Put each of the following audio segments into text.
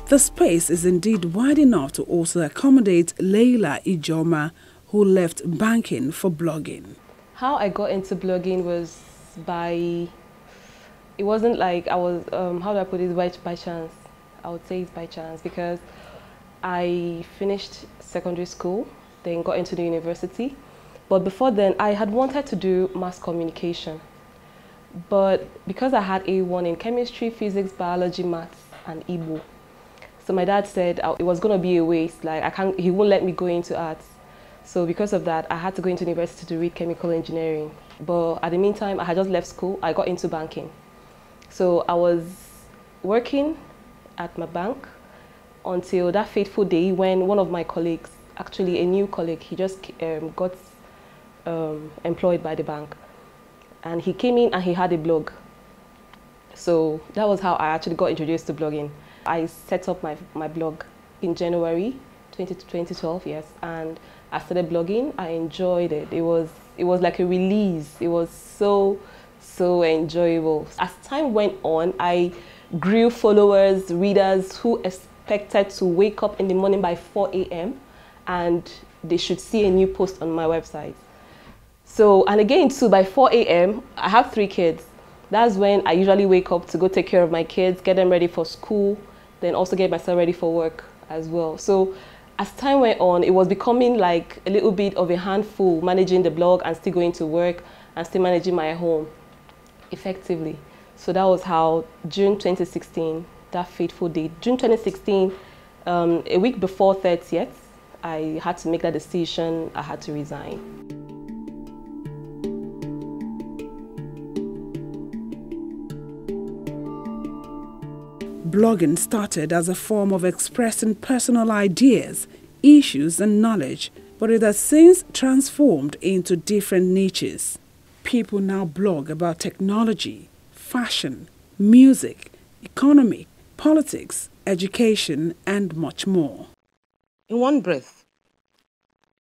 The space is indeed wide enough to also accommodate Leila Ijoma, who left banking for blogging. How I got into blogging was it wasn't like I was, how do I put it, by chance. I would say it's by chance because I finished secondary school, then got into the university. But before then, I had wanted to do mass communication. But because I had A1 in chemistry, physics, biology, maths, and Igbo, so my dad said it was going to be a waste. Like he won't let me go into arts. So because of that, I had to go into university to read chemical engineering. But at the meantime, I had just left school. I got into banking. So I was working at my bank until that fateful day when one of my colleagues, actually a new colleague, he just got employed by the bank. And he came in and he had a blog. So that was how I actually got introduced to blogging. I set up my blog in January 2012, yes, and I started blogging. I enjoyed it. It was like a release. It was so enjoyable. As time went on, I grew followers, readers who expected to wake up in the morning by 4 a.m. and they should see a new post on my website. So, and again too, by 4 a.m., I have 3 kids. That's when I usually wake up to go take care of my kids, get them ready for school, then also get myself ready for work as well. So as time went on, it was becoming like a little bit of a handful, managing the blog and still going to work and still managing my home effectively. So that was how June 2016, that fateful day, June 2016, a week before 30th, I had to make that decision. I had to resign. Blogging started as a form of expressing personal ideas, issues and knowledge, but it has since transformed into different niches. People now blog about technology, fashion, music, economy, politics, education and much more. In one breath,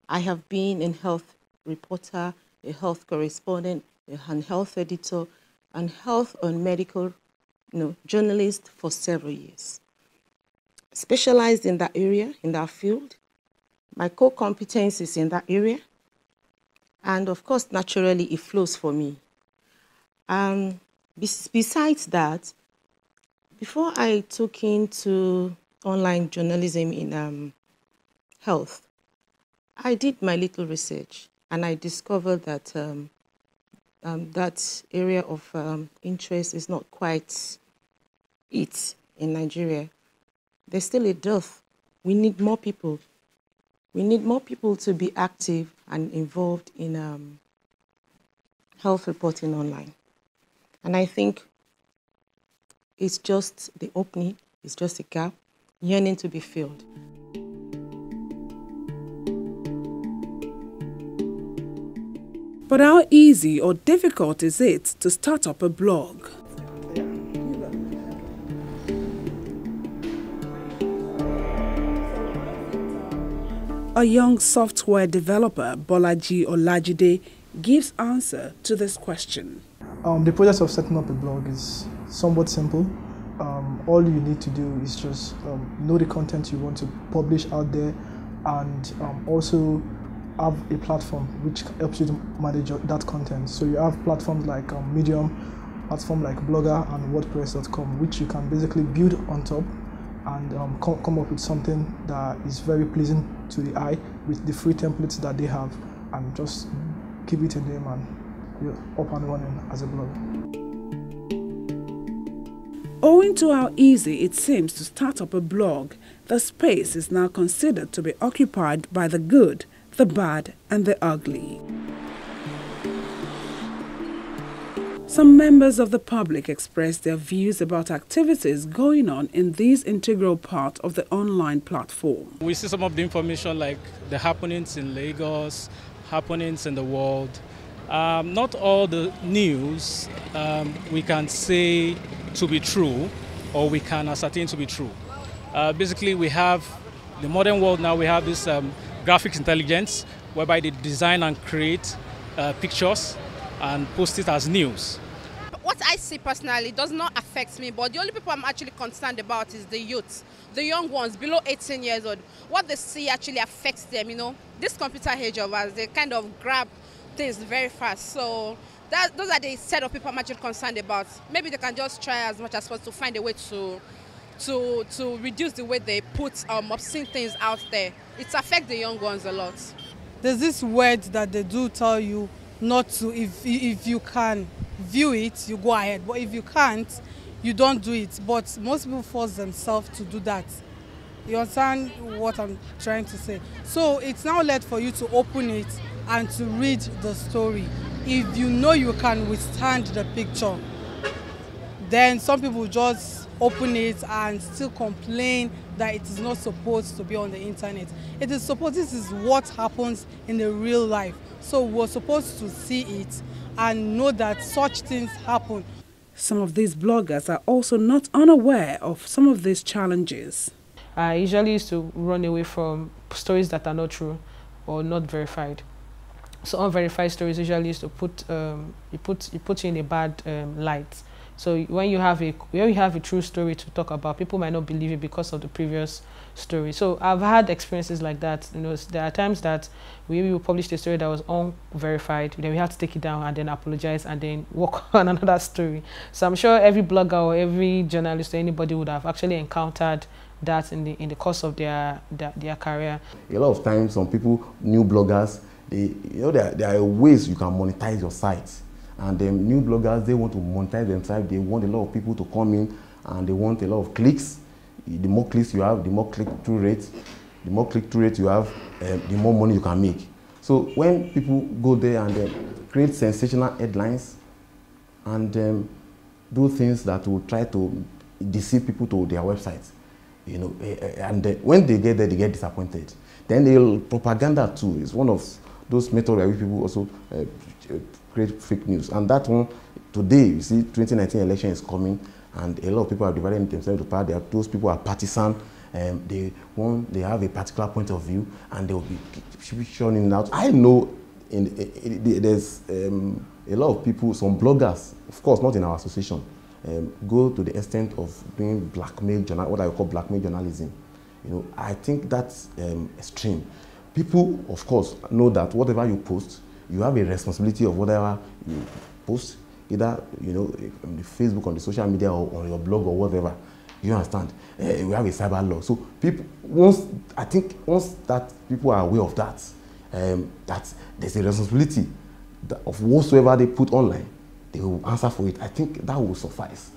I have been a health reporter, a health correspondent, a health editor, and health and medical journalist for several years. Specialized in that area, in that field, my core competence is in that area, and of course, naturally, it flows for me. Besides that, before I took into online journalism in health, I did my little research, and I discovered that that area of interest is not quite it in Nigeria. There's still a dearth. We need more people. We need more people to be active and involved in health reporting online. And I think it's just the opening, it's just a gap yearning to be filled. But how easy or difficult is it to start up a blog? A young software developer, Bolaji Olajide, gives answer to this question. The process of setting up a blog is somewhat simple. All you need to do is just know the content you want to publish out there, and also have a platform which helps you to manage that content. So you have platforms like Medium, platform like Blogger and WordPress.com, which you can basically build on top and come up with something that is very pleasing to the eye with the free templates that they have, and just give it a name and you're up and running as a blog. Owing to how easy it seems to start up a blog, the space is now considered to be occupied by the good, the bad and the ugly. Some members of the public expressed their views about activities going on in this integral part of the online platform. We see some of the information like the happenings in Lagos, happenings in the world. Not all the news we can say to be true, or we can ascertain to be true. Basically, we have the modern world now, we have this graphics intelligence, whereby they design and create pictures and post it as news. what I see personally does not affect me, but the only people I'm actually concerned about is the youth, the young ones below 18 years old. What they see actually affects them, you know. This computer age of us, they kind of grab things very fast. So those are the set of people I'm actually concerned about. Maybe they can just try as much as possible to find a way to reduce the way they put obscene things out there. It affects the young ones a lot. There's this word that they do tell you not to, if you can view it, you go ahead, but if you can't, you don't do it. But most people force themselves to do that. You understand what I'm trying to say? So it's now left for you to open it and to read the story. If you know you can withstand the picture, then some people just open it and still complain that it is not supposed to be on the internet. It is supposed, this is what happens in the real life. So we're supposed to see it and know that such things happen. Some of these bloggers are also not unaware of some of these challenges. I usually used to run away from stories that are not true or not verified. So unverified stories usually used to put you in a bad light. So when you have a true story to talk about, people might not believe it because of the previous story. So I've had experiences like that. You know, there are times that we will publish a story that was unverified, then we have to take it down and then apologize and then work on another story. So I'm sure every blogger or every journalist or anybody would have actually encountered that in the course of their career. A lot of times, some people, new bloggers, there are ways you can monetize your site. And new bloggers, they want to monetize themselves. They want a lot of people to come in, and they want a lot of clicks. The more clicks you have, the more click-through rate. The more click-through rate you have, the more money you can make. So when people go there and create sensational headlines and do things that will try to deceive people to their websites, you know, and when they get there, they get disappointed. Then they'll propaganda too. It's one of those methods where people also create fake news. And that one, today, you see, 2019 election is coming, and a lot of people are dividing themselves into parties. Those people are partisan. They have a particular point of view, and they will be showing it out. I know there's a lot of people, some bloggers, of course, not in our association, go to the extent of doing blackmail journal, what I call blackmail journalism. You know, I think that's extreme. People, of course, know that whatever you post, you have a responsibility of whatever you post, either, you know, on the Facebook, on the social media, or on your blog, or whatever. You understand? We have a cyber law. So people, once that people are aware of that, that there's a responsibility of whatsoever they put online, they will answer for it. I think that will suffice.